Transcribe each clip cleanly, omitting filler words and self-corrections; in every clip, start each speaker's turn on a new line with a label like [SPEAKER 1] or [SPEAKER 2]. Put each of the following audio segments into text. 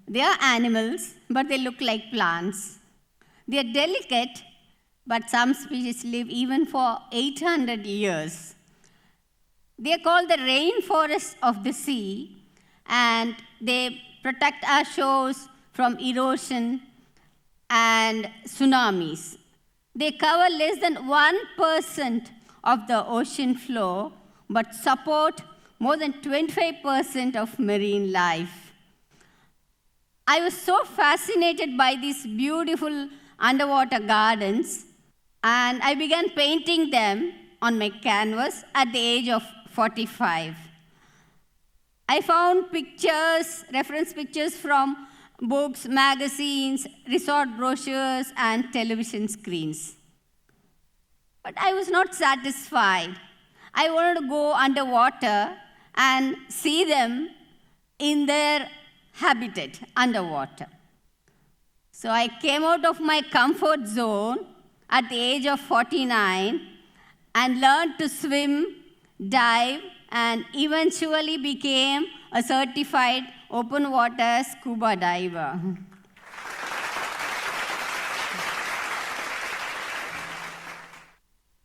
[SPEAKER 1] They are animals, but they look like plants. They are delicate, but some species live even for 800 years. They are called the rainforests of the sea, and they protect our shores from erosion and tsunamis. They cover less than 1% of the ocean floor, but support more than 25% of marine life. I was so fascinated by these beautiful underwater gardens, and I began painting them on my canvas at the age of 45. I found pictures, reference pictures from books, magazines, resort brochures, and television screens. But I was not satisfied. I wanted to go underwater and see them in their habitat underwater. So I came out of my comfort zone at the age of 49 and learned to swim, dive, and eventually became a certified open water scuba diver.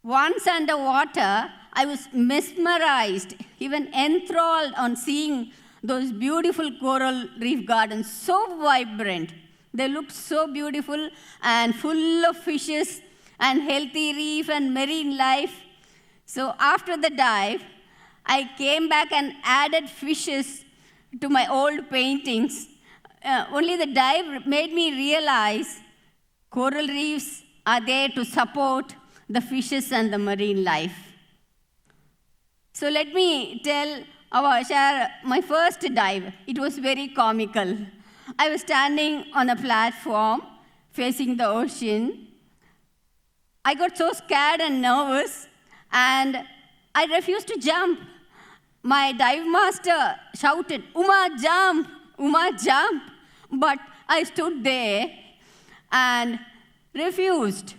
[SPEAKER 1] Once underwater, I was mesmerized, even enthralled on seeing those beautiful coral reef gardens, so vibrant. They looked so beautiful and full of fishes and healthy reef and marine life. So after the dive, I came back and added fishes to my old paintings. Only the dive made me realize coral reefs are there to support the fishes and the marine life. So let me share my first dive. It was very comical. I was standing on a platform facing the ocean. I got so scared and nervous, and I refused to jump. My dive master shouted, "Uma, jump! Uma, jump!" But I stood there and refused.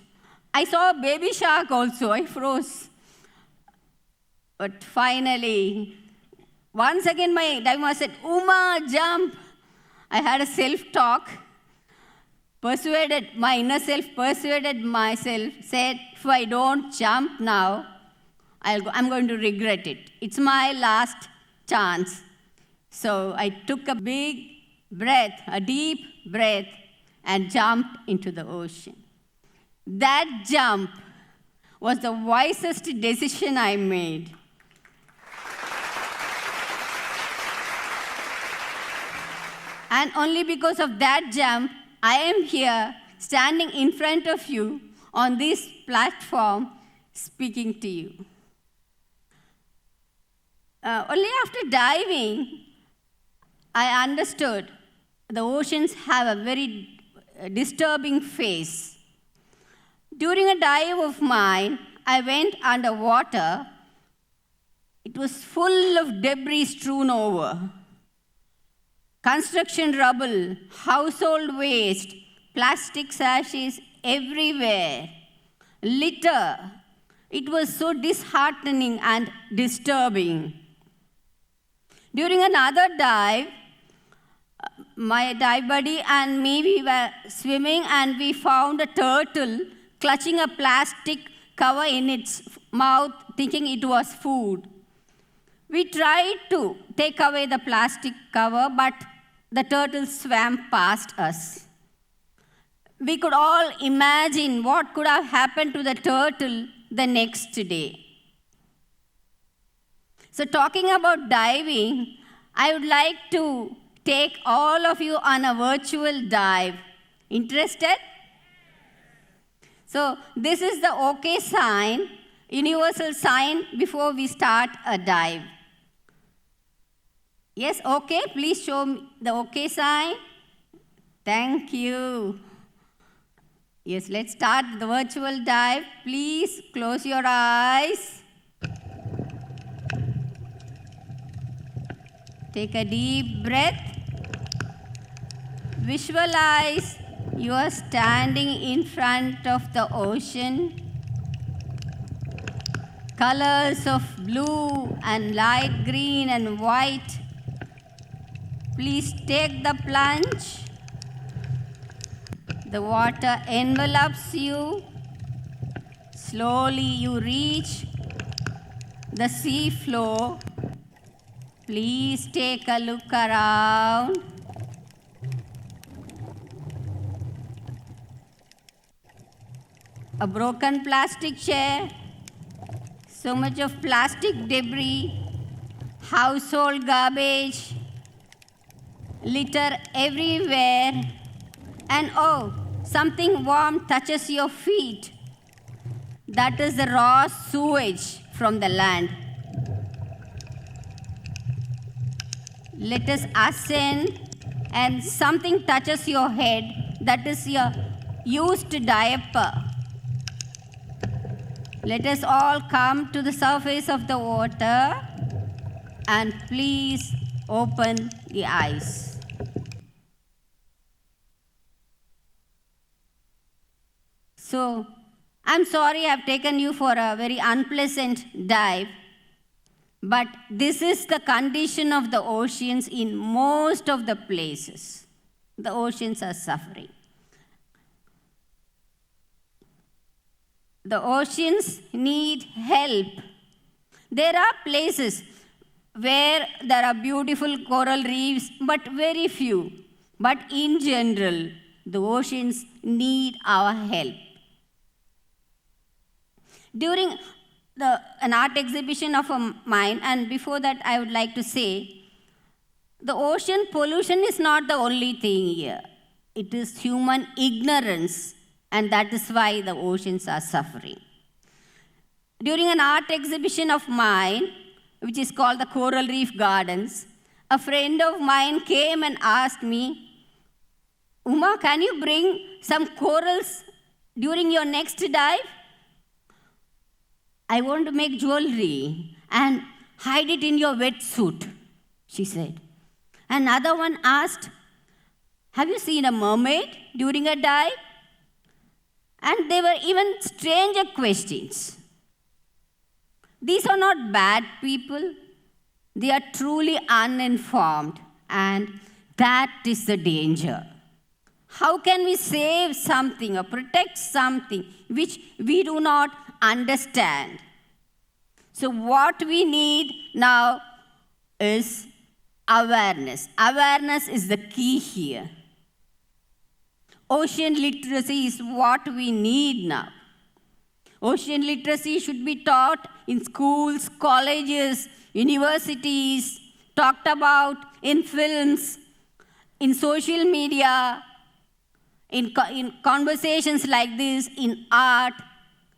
[SPEAKER 1] I saw a baby shark also. I froze. But finally, once again my dive master said, "Uma, jump!" I had a self-talk, my inner self persuaded myself, said, if I don't jump now, I'm going to regret it. It's my last chance. So I took a big breath, a deep breath, and jumped into the ocean. That jump was the wisest decision I made. And only because of that jump, I am here standing in front of you on this platform speaking to you. Only after diving, I understood the oceans have a very disturbing face. During a dive of mine, I went underwater. It was full of debris strewn over. Construction rubble, household waste, plastic sachets everywhere, litter. It was so disheartening and disturbing. During another dive, my dive buddy and me, we were swimming and we found a turtle clutching a plastic cover in its mouth, thinking it was food. We tried to take away the plastic cover, but the turtle swam past us. We could all imagine what could have happened to the turtle the next day. So talking about diving, I would like to take all of you on a virtual dive. Interested? So this is the OK sign, universal sign before we start a dive. Yes, OK, please show me the OK sign. Thank you. Yes, let's start the virtual dive. Please close your eyes. Take a deep breath. Visualize you are standing in front of the ocean. Colors of blue and light green and white Please take the plunge. The water envelops you. Slowly you reach the sea floor. Please take a look around. A broken plastic chair, so much of plastic debris, household garbage, litter everywhere, and oh, something warm touches your feet. That is the raw sewage from the land. Let us ascend, and something touches your head. That is your used diaper. Let us all come to the surface of the water and please open the eyes. So, I'm sorry I've taken you for a very unpleasant dive, but this is the condition of the oceans in most of the places. The oceans are suffering. The oceans need help. There are places where there are beautiful coral reefs, but very few. But in general, the oceans need our help. During an art exhibition of mine, and before that I would like to say, the ocean pollution is not the only thing here. It is human ignorance, and that is why the oceans are suffering. During an art exhibition of mine, which is called the Coral Reef Gardens, a friend of mine came and asked me, Uma, can you bring some corals during your next dive? I want to make jewelry and hide it in your wetsuit, she said. Another one asked, have you seen a mermaid during a dive? And there were even stranger questions. These are not bad people. They are truly uninformed, and that is the danger. How can we save something or protect something which we do not understand? So what we need now is awareness. Awareness is the key here. Ocean literacy is what we need now. Ocean literacy should be taught in schools, colleges, universities, talked about in films, in social media, in conversations like this, in art.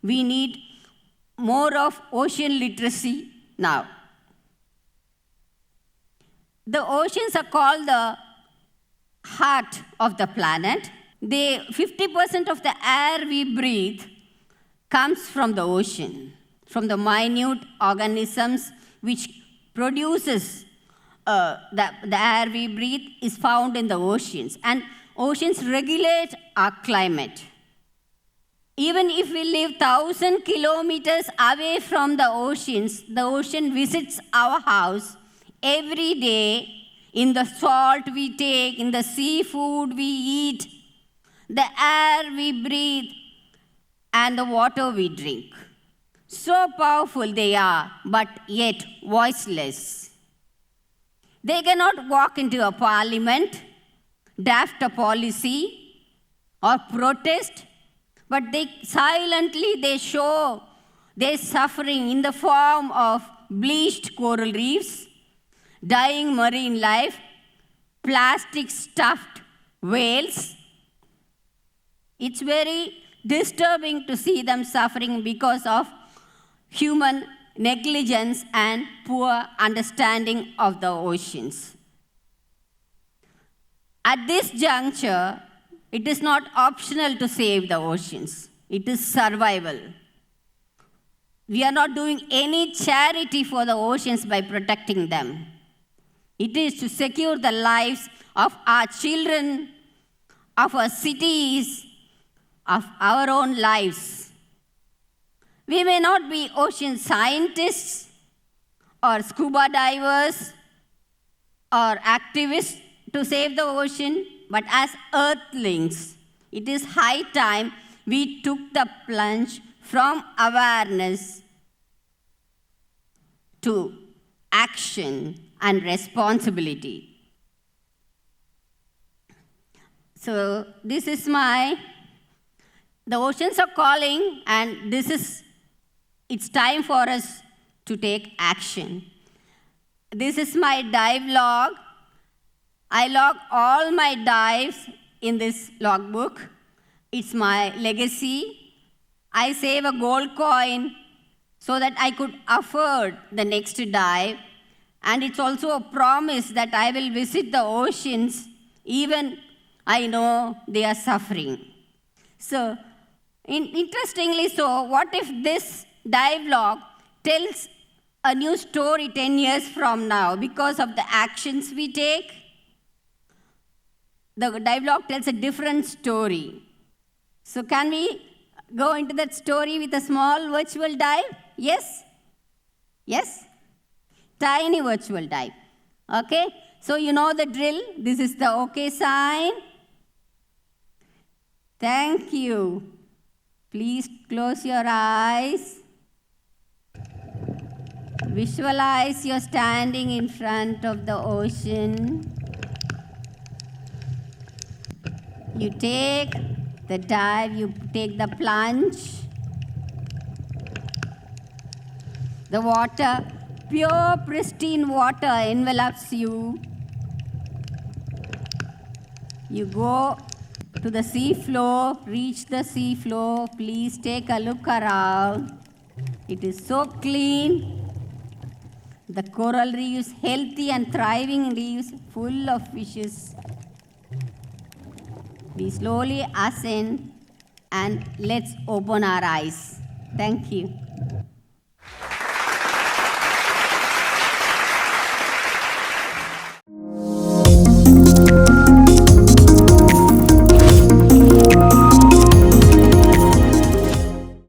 [SPEAKER 1] We need more of ocean literacy now. The oceans are called the heart of the planet. 50% of the air we breathe comes from the ocean, from the minute organisms which produces the air we breathe is found in the oceans. And oceans regulate our climate. Even if we live 1,000 kilometers away from the ocean visits our house every day in the salt we take, in the seafood we eat, the air we breathe, and the water we drink. So powerful they are, but yet voiceless. They cannot walk into a parliament, draft a policy, or protest, but they show their suffering in the form of bleached coral reefs, dying marine life, plastic-stuffed whales. It's very disturbing to see them suffering because of human negligence and poor understanding of the oceans. At this juncture, it is not optional to save the oceans. It is survival. We are not doing any charity for the oceans by protecting them. It is to secure the lives of our children, of our cities, of our own lives. We may not be ocean scientists or scuba divers or activists, to save the ocean, but as earthlings, it is high time we took the plunge from awareness to action and responsibility. So this is the oceans are calling, and it's time for us to take action. This is my dive log. I log all my dives in this logbook. It's my legacy. I save a gold coin so that I could afford the next dive. And it's also a promise that I will visit the oceans even I know they are suffering. So, interestingly so, what if this dive log tells a new story 10 years from now because of the actions we take? The dive log tells a different story. So can we go into that story with a small virtual dive? Yes? Yes? Tiny virtual dive. Okay? So you know the drill. This is the OK sign. Thank you. Please close your eyes. Visualize you're standing in front of the ocean. You take the dive, you take the plunge. The water, pure pristine water envelops you. You go to the sea floor, reach the sea floor. Please take a look around. It is so clean. The coral reefs, healthy and thriving reefs, full of fishes. We slowly ascend and let's open our eyes. Thank you.